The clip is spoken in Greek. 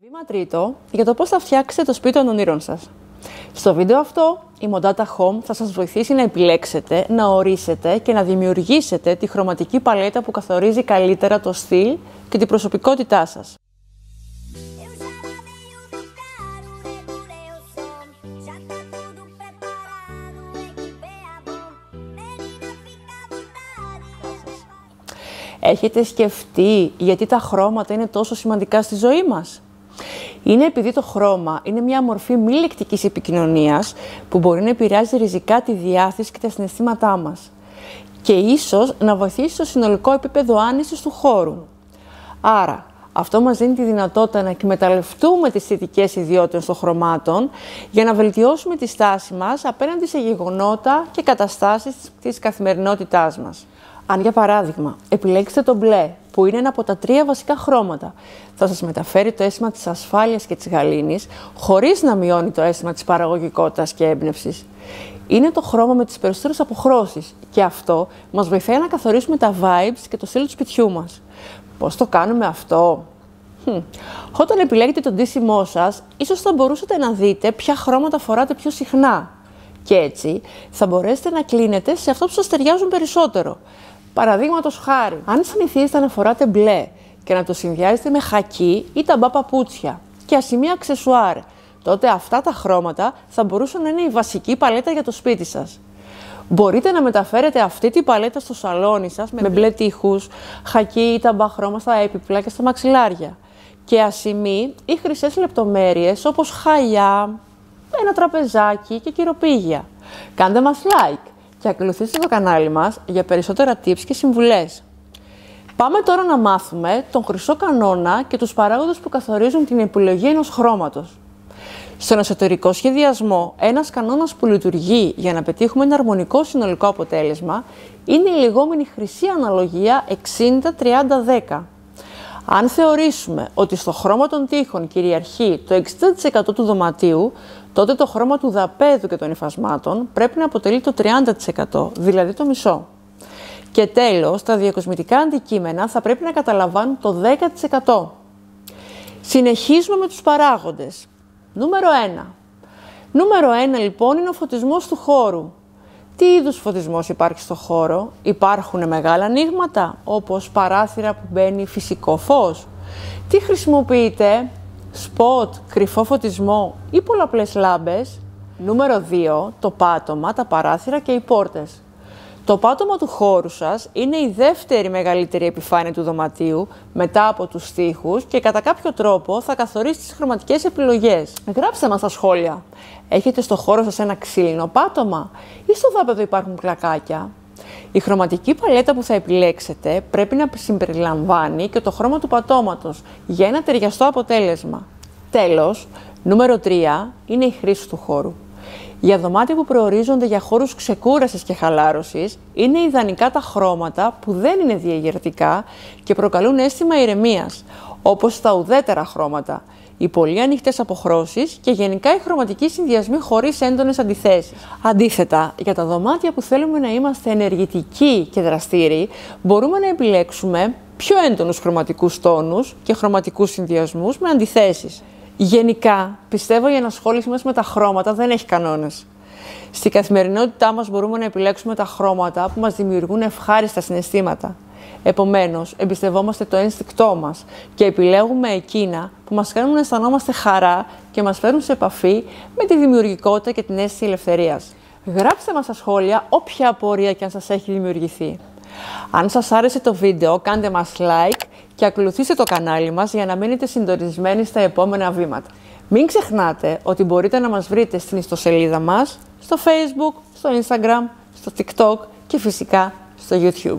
Βήμα τρίτο για το πώς θα φτιάξετε το σπίτι των ονείρων σας. Στο βίντεο αυτό, η Modata Home θα σας βοηθήσει να επιλέξετε, να ορίσετε και να δημιουργήσετε τη χρωματική παλέτα που καθορίζει καλύτερα το στυλ και την προσωπικότητά σας. Έχετε σκεφτεί γιατί τα χρώματα είναι τόσο σημαντικά στη ζωή μας? Είναι επειδή το χρώμα είναι μια μορφή μη λεκτικής επικοινωνίας που μπορεί να επηρεάζει ριζικά τη διάθεση και τα συναισθήματά μας και ίσως να βοηθήσει στο συνολικό επίπεδο άνεσης του χώρου. Άρα, αυτό μας δίνει τη δυνατότητα να εκμεταλλευτούμε τις θετικές ιδιότητες των χρωμάτων για να βελτιώσουμε τη στάση μας απέναντι σε γεγονότα και καταστάσεις της καθημερινότητάς μας. Αν για παράδειγμα επιλέξετε το μπλε, που είναι ένα από τα 3 βασικά χρώματα, θα σας μεταφέρει το αίσθημα της ασφάλειας και της γαλήνης, χωρίς να μειώνει το αίσθημα της παραγωγικότητας και έμπνευσης. Είναι το χρώμα με τις περισσότερες αποχρώσεις και αυτό μας βοηθάει να καθορίσουμε τα vibes και το στυλ του σπιτιού μας. Πώς το κάνουμε αυτό? Όταν επιλέγετε το ντύσιμό σας, ίσως θα μπορούσατε να δείτε ποια χρώματα φοράτε πιο συχνά. Και έτσι θα μπορέσετε να κλείνετε σε αυτό που σας ταιριάζουν περισσότερο. Παραδείγματος χάρη, αν συνηθίζετε να φοράτε μπλε και να το συνδυάζετε με χακί ή ταμπά παπούτσια και ασημεία αξεσουάρ, τότε αυτά τα χρώματα θα μπορούσαν να είναι η βασική παλέτα για το σπίτι σας. Μπορείτε να μεταφέρετε αυτή την παλέτα στο σαλόνι σας με μπλε τείχους, χακί ή ταμπά χρώμα στα έπιπλα και στα μαξιλάρια και ασημεί ή χρυσές λεπτομέρειες όπως χαλιά, ένα τραπεζάκι και κυροπήγια. Κάντε μας like και ακολουθήστε το κανάλι μας για περισσότερα tips και συμβουλές. Πάμε τώρα να μάθουμε τον χρυσό κανόνα και τους παράγοντες που καθορίζουν την επιλογή ενός χρώματος. Στον εσωτερικό σχεδιασμό, ένας κανόνας που λειτουργεί για να πετύχουμε ένα αρμονικό συνολικό αποτέλεσμα είναι η λεγόμενη χρυσή αναλογία 60-30-10. Αν θεωρήσουμε ότι στο χρώμα των τοίχων κυριαρχεί το 60% του δωματίου, τότε το χρώμα του δαπέδου και των υφασμάτων πρέπει να αποτελεί το 30%, δηλαδή το μισό. Και τέλος, τα διακοσμητικά αντικείμενα θα πρέπει να καταλαμβάνουν το 10%. Συνεχίζουμε με τους παράγοντες. Νούμερο 1. Νούμερο 1 λοιπόν είναι ο φωτισμός του χώρου. Τι είδους φωτισμός υπάρχει στο χώρο? Υπάρχουν μεγάλα ανοίγματα, όπως παράθυρα που μπαίνει φυσικό φως? Τι χρησιμοποιείτε? Σποτ, κρυφό φωτισμό ή πολλαπλές λάμπες? Νούμερο 2. Το πάτωμα, τα παράθυρα και οι πόρτες. Το πάτωμα του χώρου σας είναι η δεύτερη μεγαλύτερη επιφάνεια του δωματίου μετά από τους τοίχους και κατά κάποιο τρόπο θα καθορίσει τις χρωματικές επιλογές. Γράψτε μας στα σχόλια. Έχετε στο χώρο σας ένα ξύλινο πάτωμα ή στο δάπεδο υπάρχουν πλακάκια? Η χρωματική παλέτα που θα επιλέξετε πρέπει να συμπεριλαμβάνει και το χρώμα του πατώματος για ένα ταιριαστό αποτέλεσμα. Τέλος, νούμερο 3 είναι η χρήση του χώρου. Για δωμάτια που προορίζονται για χώρους ξεκούρασης και χαλάρωσης, είναι ιδανικά τα χρώματα που δεν είναι διαγερτικά και προκαλούν αίσθημα ηρεμίας, όπως τα ουδέτερα χρώματα, οι πολύ ανοιχτές αποχρώσεις και γενικά οι χρωματικοί συνδυασμοί χωρίς έντονες αντιθέσεις. Αντίθετα, για τα δωμάτια που θέλουμε να είμαστε ενεργητικοί και δραστήριοι, μπορούμε να επιλέξουμε πιο έντονους χρωματικούς τόνους και χρωματικούς συνδυασμούς με αντιθέσεις. Γενικά, πιστεύω η ενασχόλησή μας με τα χρώματα δεν έχει κανόνες. Στην καθημερινότητά μας μπορούμε να επιλέξουμε τα χρώματα που μας δημιουργούν ευχάριστα συναισθήματα. Επομένως, εμπιστευόμαστε το ένστικτό μας και επιλέγουμε εκείνα που μας κάνουν να αισθανόμαστε χαρά και μας φέρουν σε επαφή με τη δημιουργικότητα και την αίσθηση ελευθερίας. Γράψτε μας στα σχόλια όποια απορία και αν σας έχει δημιουργηθεί. Αν σας άρεσε το βίντεο, κάντε μας like και ακολουθήστε το κανάλι μας για να μείνετε συντονισμένοι στα επόμενα βήματα. Μην ξεχνάτε ότι μπορείτε να μας βρείτε στην ιστοσελίδα μας, στο Facebook, στο Instagram, στο TikTok και φυσικά στο YouTube.